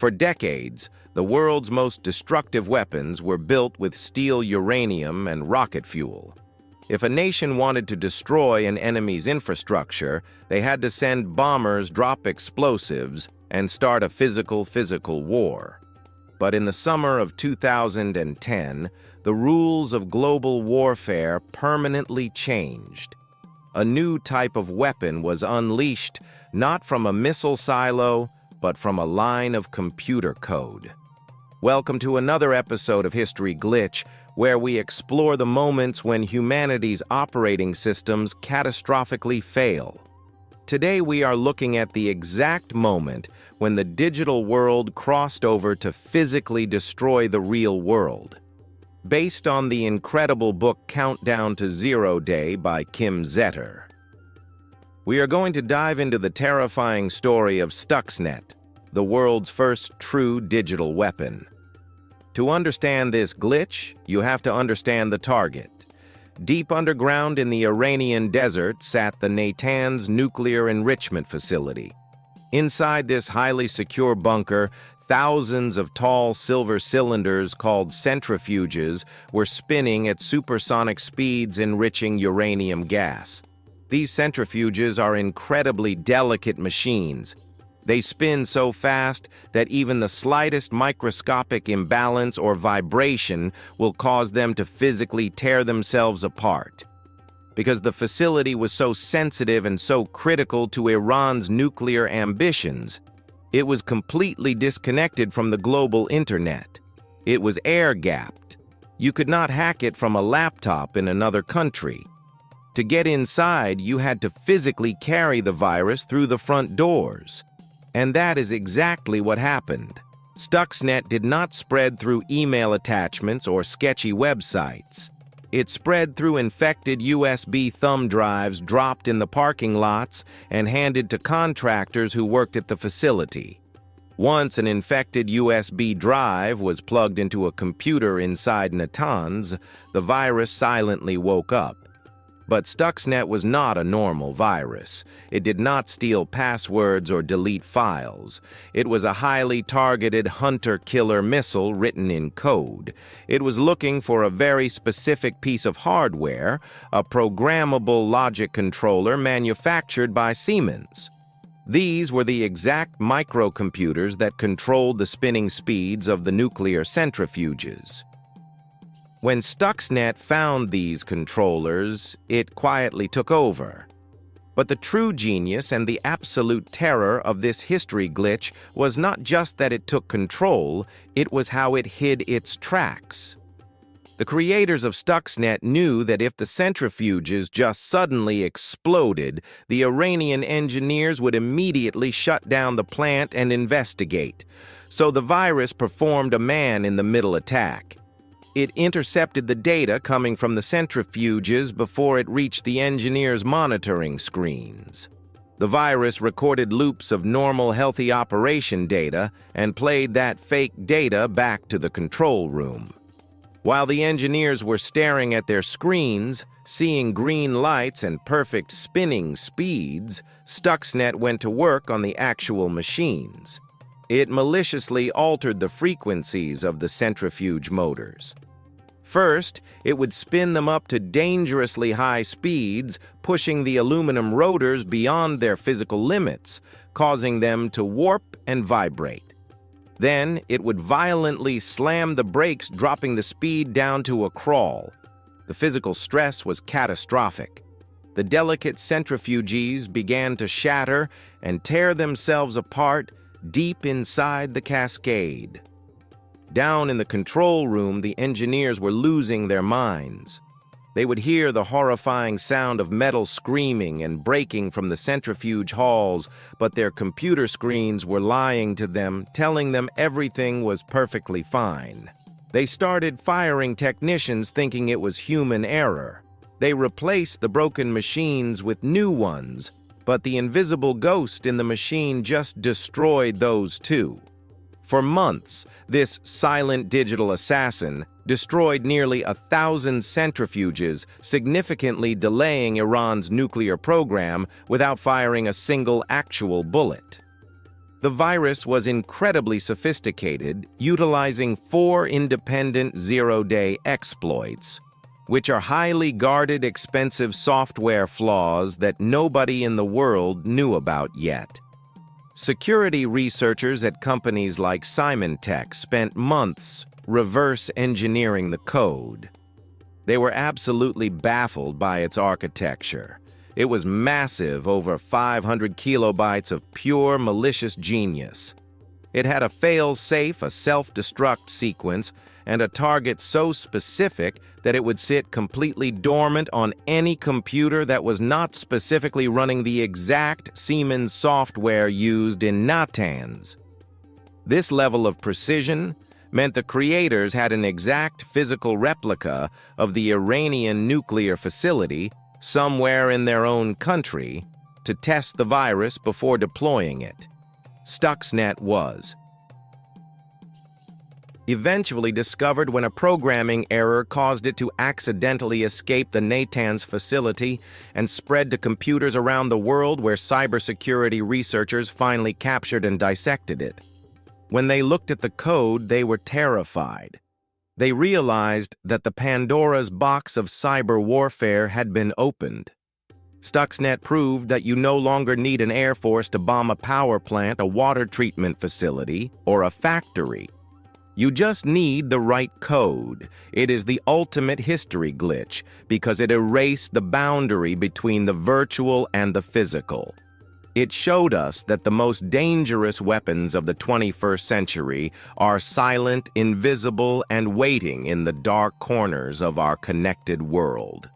For decades, the world's most destructive weapons were built with steel uranium and rocket fuel. If a nation wanted to destroy an enemy's infrastructure, they had to send bombers, drop explosives, and start a physical war. But in the summer of 2010, the rules of global warfare permanently changed. A new type of weapon was unleashed, not from a missile silo, but from a line of computer code. Welcome to another episode of History Glitch, where we explore the moments when humanity's operating systems catastrophically fail. Today we are looking at the exact moment when the digital world crossed over to physically destroy the real world. Based on the incredible book Countdown to Zero Day by Kim Zetter. We are going to dive into the terrifying story of Stuxnet, the world's first true digital weapon. To understand this glitch, you have to understand the target. Deep underground in the Iranian desert sat the Natanz nuclear enrichment facility. Inside this highly secure bunker, thousands of tall silver cylinders called centrifuges were spinning at supersonic speeds, enriching uranium gas. These centrifuges are incredibly delicate machines. They spin so fast that even the slightest microscopic imbalance or vibration will cause them to physically tear themselves apart. Because the facility was so sensitive and so critical to Iran's nuclear ambitions, it was completely disconnected from the global internet. It was air-gapped. You could not hack it from a laptop in another country. To get inside, you had to physically carry the virus through the front doors. And that is exactly what happened. Stuxnet did not spread through email attachments or sketchy websites. It spread through infected USB thumb drives dropped in the parking lots and handed to contractors who worked at the facility. Once an infected USB drive was plugged into a computer inside Natanz, the virus silently woke up. But Stuxnet was not a normal virus. It did not steal passwords or delete files. It was a highly targeted hunter-killer missile written in code. It was looking for a very specific piece of hardware, a programmable logic controller manufactured by Siemens. These were the exact microcomputers that controlled the spinning speeds of the nuclear centrifuges. When Stuxnet found these controllers, it quietly took over. But the true genius and the absolute terror of this history glitch was not just that it took control, it was how it hid its tracks. The creators of Stuxnet knew that if the centrifuges just suddenly exploded, the Iranian engineers would immediately shut down the plant and investigate. So the virus performed a man-in-the-middle attack. It intercepted the data coming from the centrifuges before it reached the engineers' monitoring screens. The virus recorded loops of normal, healthy operation data and played that fake data back to the control room. While the engineers were staring at their screens, seeing green lights and perfect spinning speeds, Stuxnet went to work on the actual machines. It maliciously altered the frequencies of the centrifuge motors. First, it would spin them up to dangerously high speeds, pushing the aluminum rotors beyond their physical limits, causing them to warp and vibrate. Then, it would violently slam the brakes, dropping the speed down to a crawl. The physical stress was catastrophic. The delicate centrifuges began to shatter and tear themselves apart deep inside the cascade. Down in the control room, the engineers were losing their minds. They would hear the horrifying sound of metal screaming and breaking from the centrifuge halls, but their computer screens were lying to them, telling them everything was perfectly fine. They started firing technicians thinking it was human error. They replaced the broken machines with new ones, but the invisible ghost in the machine just destroyed those too. For months, this silent digital assassin destroyed nearly 1,000 centrifuges, significantly delaying Iran's nuclear program without firing a single actual bullet. The virus was incredibly sophisticated, utilizing 4 independent zero-day exploits, which are highly guarded, expensive software flaws that nobody in the world knew about yet. Security researchers at companies like Symantec spent months reverse engineering the code. They were absolutely baffled by its architecture. It was massive, over 500 kilobytes of pure malicious genius. It had a fail-safe, a self-destruct sequence, and a target so specific that it would sit completely dormant on any computer that was not specifically running the exact Siemens software used in Natanz. This level of precision meant the creators had an exact physical replica of the Iranian nuclear facility somewhere in their own country to test the virus before deploying it. Stuxnet was eventually discovered when a programming error caused it to accidentally escape the Natanz facility and spread to computers around the world, where cybersecurity researchers finally captured and dissected it. When they looked at the code, they were terrified. They realized that the Pandora's box of cyber warfare had been opened. Stuxnet proved that you no longer need an air force to bomb a power plant, a water treatment facility, or a factory. You just need the right code. It is the ultimate history glitch because it erased the boundary between the virtual and the physical. It showed us that the most dangerous weapons of the 21st century are silent, invisible, and waiting in the dark corners of our connected world.